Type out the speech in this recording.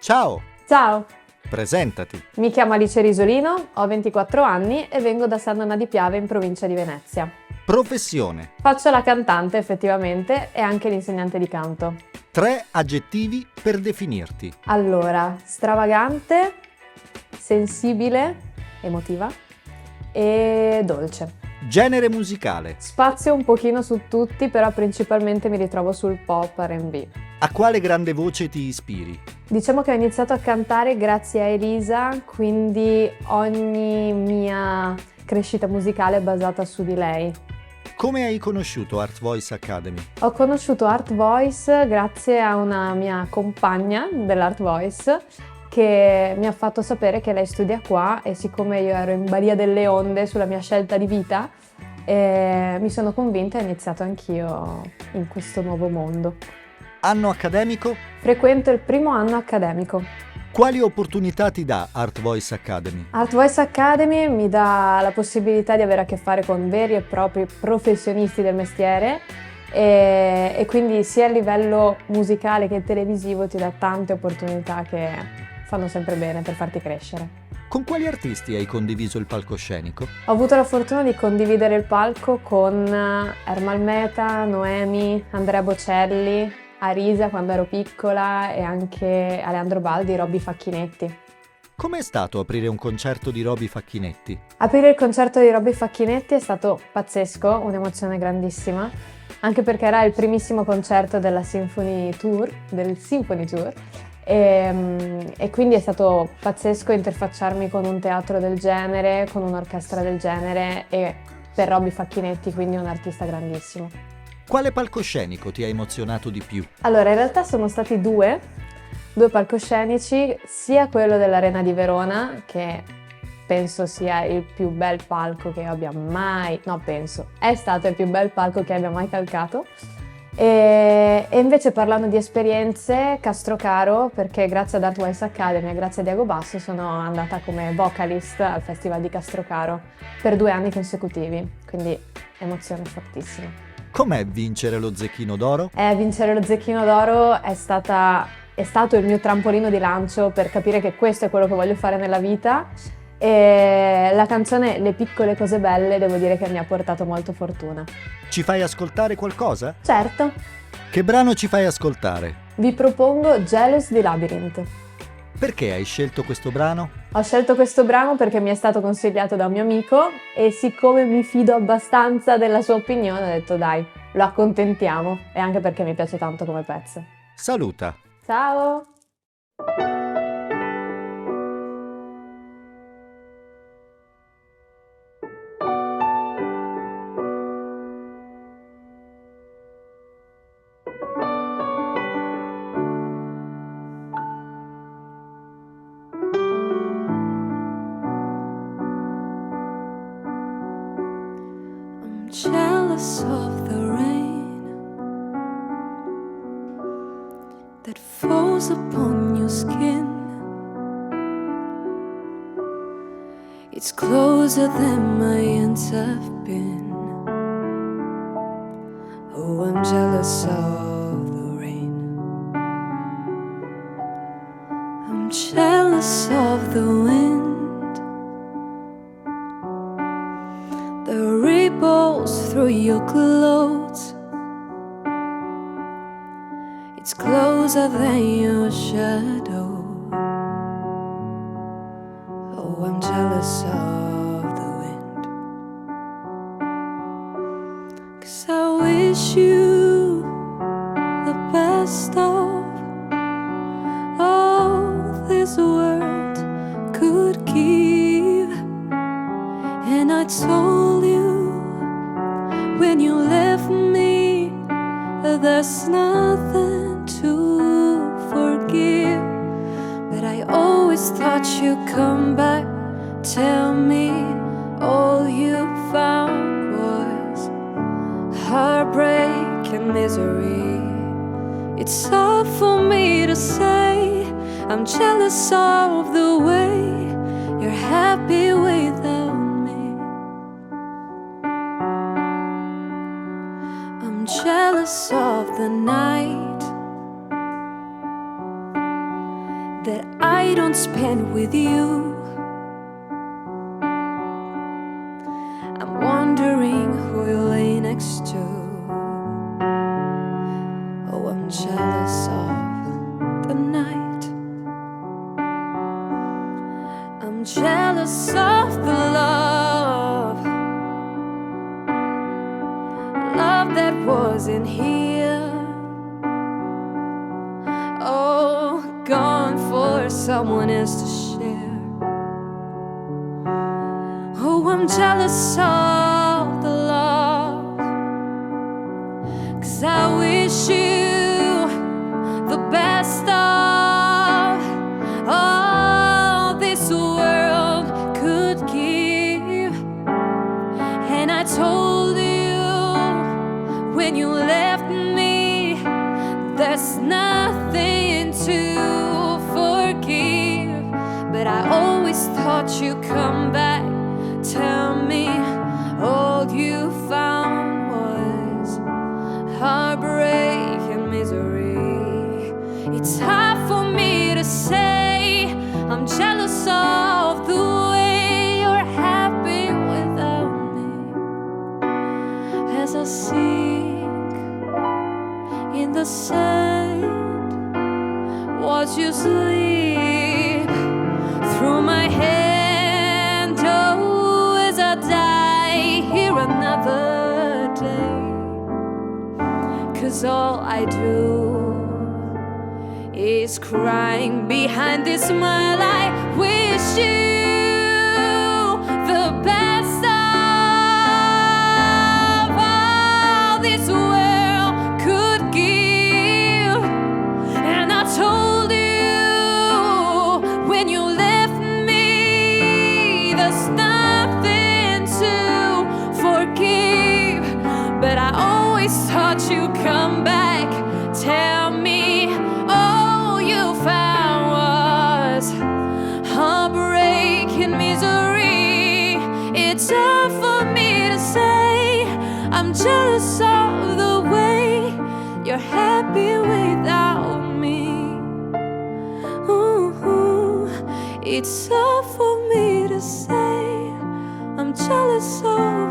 Ciao, Ciao, presentati. mi chiamo Alice Risolino, ho 24 anni e vengo da Sannona di Piave in provincia di Venezia. Professione. Faccio la cantante effettivamente e anche l'insegnante di canto. 3 aggettivi per definirti. Allora, stravagante, sensibile, emotiva e dolce. Genere musicale. Spazio un pochino su tutti, però principalmente mi ritrovo sul pop R&B. A quale grande voce ti ispiri? Diciamo che ho iniziato a cantare grazie a Elisa, quindi ogni mia crescita musicale è basata su di lei. Come hai conosciuto Art Voice Academy? Ho conosciuto Art Voice grazie a una mia compagna dell'Art Voice che mi ha fatto sapere che lei studia qua e siccome io ero in balia delle onde sulla mia scelta di vita, mi sono convinta e ho iniziato anch'io in questo nuovo mondo. Anno accademico? Frequento il primo anno accademico. Quali opportunità ti dà Art Voice Academy? Art Voice Academy mi dà la possibilità di avere a che fare con veri e propri professionisti del mestiere e quindi sia a livello musicale che televisivo ti dà tante opportunità che fanno sempre bene per farti crescere. Con quali artisti hai condiviso il palcoscenico? Ho avuto la fortuna di condividere il palco con Ermal Meta, Noemi, Andrea Bocelli, Arisa quando ero piccola e anche Aleandro Baldi, Robby Facchinetti. Com'è stato aprire un concerto di Robby Facchinetti? Aprire il concerto di Robby Facchinetti è stato pazzesco, un'emozione grandissima, anche perché era il primissimo concerto del Symphony Tour e quindi è stato pazzesco interfacciarmi con un teatro del genere, con un'orchestra del genere e per Robby Facchinetti, quindi un artista grandissimo. Quale palcoscenico ti ha emozionato di più? Allora, in realtà sono stati due palcoscenici, sia quello dell'Arena di Verona, che penso sia il più bel palco che abbia mai, no penso, è stato il più bel palco che abbia mai calcato. E invece parlando di esperienze, Castrocaro, perché grazie ad Art Voice Academy e grazie a Diego Basso sono andata come vocalist al Festival di Castrocaro per 2 anni consecutivi, quindi emozione fortissima. Com'è vincere lo Zecchino d'Oro? Vincere lo Zecchino d'Oro è stato il mio trampolino di lancio per capire che questo è quello che voglio fare nella vita e la canzone Le piccole cose belle devo dire che mi ha portato molto fortuna. Ci fai ascoltare qualcosa? Certo, Che brano ci fai ascoltare? vi propongo Jealous di Labyrinth. Perché hai scelto questo brano? Ho scelto questo brano perché mi è stato consigliato da un mio amico e siccome mi fido abbastanza della sua opinione ho detto dai, lo accontentiamo e anche perché mi piace tanto come pezzo. Saluta! Ciao! I'm jealous of the rain that falls upon your skin. It's closer than my ends have been. Oh, I'm jealous of the rain. I'm jealous of the wind that ripples through your clothes. It's closer than your shadow. Oh, I'm jealous of the wind. 'Cause I wish you the best of all this world could give. And I told you when you left me, there's nothing to forgive. But I always thought you'd come back, tell me all you found was heartbreak and misery. It's hard for me to say, I'm jealous of the way you're happy without me. I'm jealous of the night that I don't spend with you. I'm wondering who you lay next to. Oh, I'm jealous of the night. I'm jealous of the love that wasn't here. Oh, gone for someone else to share. Oh, I'm jealous of the love, 'cause I wish you the best of all this world could give. And I told you when you left me, there's nothing to forgive. But I always thought you'd come back. Tell me all you found was heartbreak and misery. It's hard for me to say I'm jealous of the way you're happy without me. As I sink in the sand, watch you sleep through my hand. Oh, as I die here another day. 'Cause all I do is crying behind this smile. I wish you the best of all this world could give. And I told you when you left me, there's nothing to forgive. But I always thought you'd come back. Tell me all you found was heartbreak and misery. It's hard for me to say I'm jealous of the way you're happy without me. It's hard for me to say I'm jealous of